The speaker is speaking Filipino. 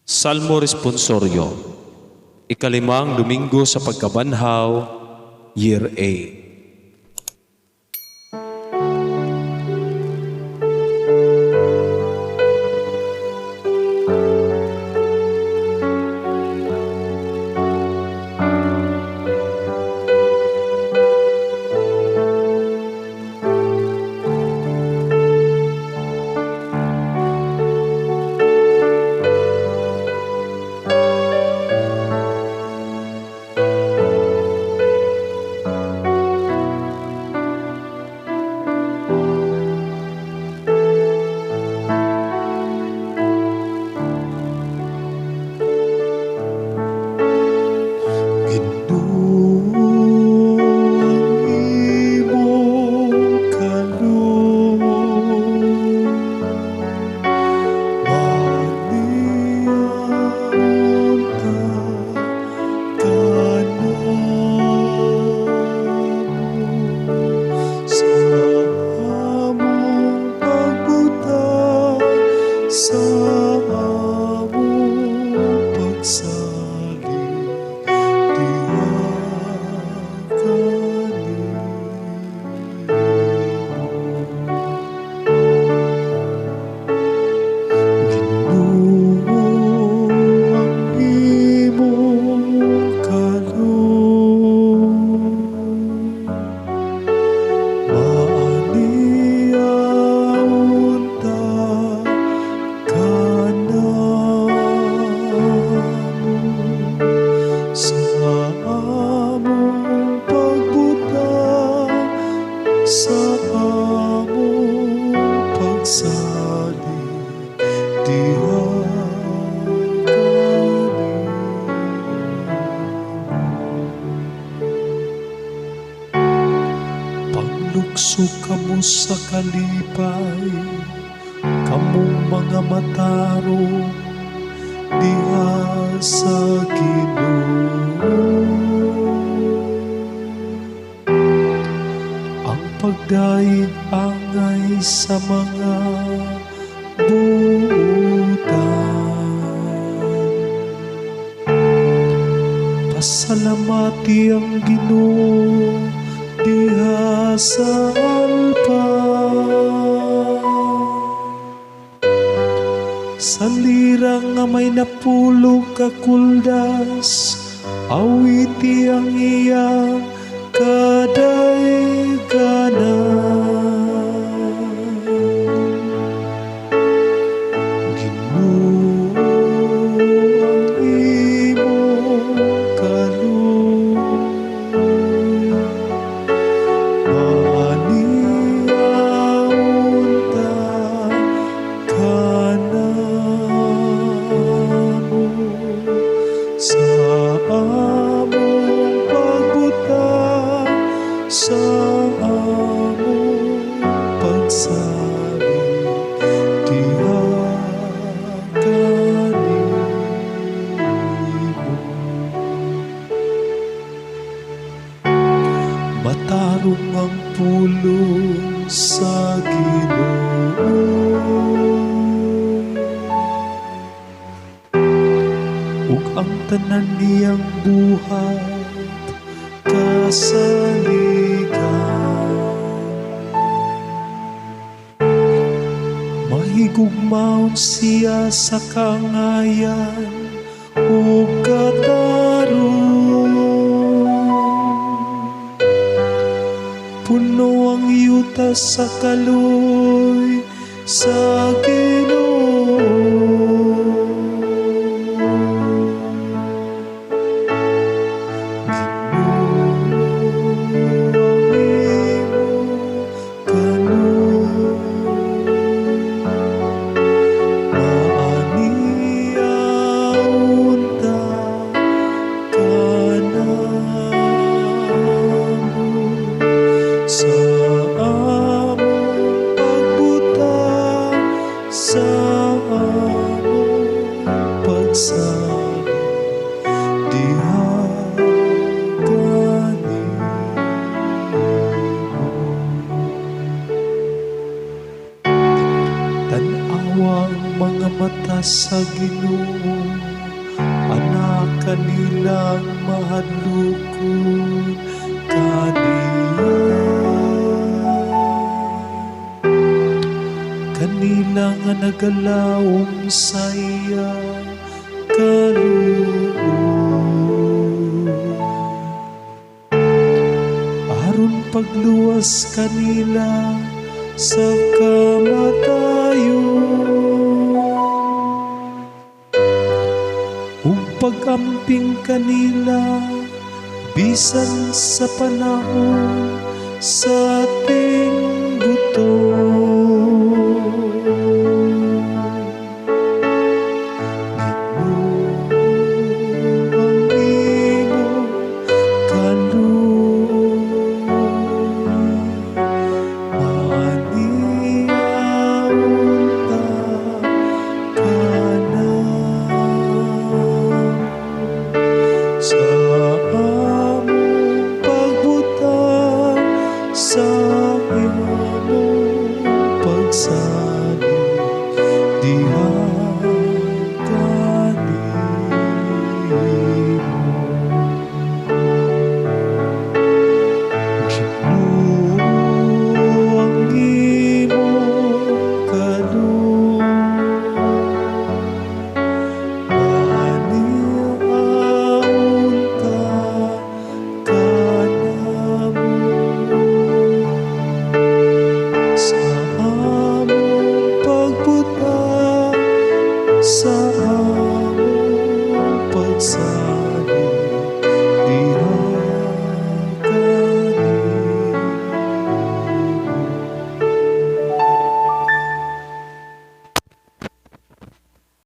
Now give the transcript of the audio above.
Salmo Responsorio, ikalimang Domingo sa Pagkabanhaw, Year A. Sa among pagsalig, paglukso kamo sa kalipay, kamong mga mataro diha sa Ginoo. Pagdaig angay sa mga buutan, pasalamati ang Ginoo diha sa alpan. Sa lirang nga may napulog kakuldas, awiti ang iyang kadayganan. Ginoo ang imong kaluoy, maaniaon ta kanamo sa among pagbutang, sa among pagsalig diha kanimo. Matarong ang pulong sa Ginoo, ug ang tanan niyang buhat kasaligan. Mahigugmaon siya sa kangayan ug katarong, puno ang yuta sa kaluoy sa Ginoo. Sa among pagbutang, sa among pagsalig diha kanimo. Tan-awa ang mga mata sa Ginoo, anak kanilang mahadlokon kaniya. Kanila nga nagalawom sa iya kaluoy. Aron pagluwas kanila sa kamatayon, ug pag-amping kanila bisan sa panahon sa ating gutom. Sa imong pagsali diha kanimo, Ginoo ang imong kaluoy, maniaon ta kanamo. Sa among pagbuta, sa among pagsali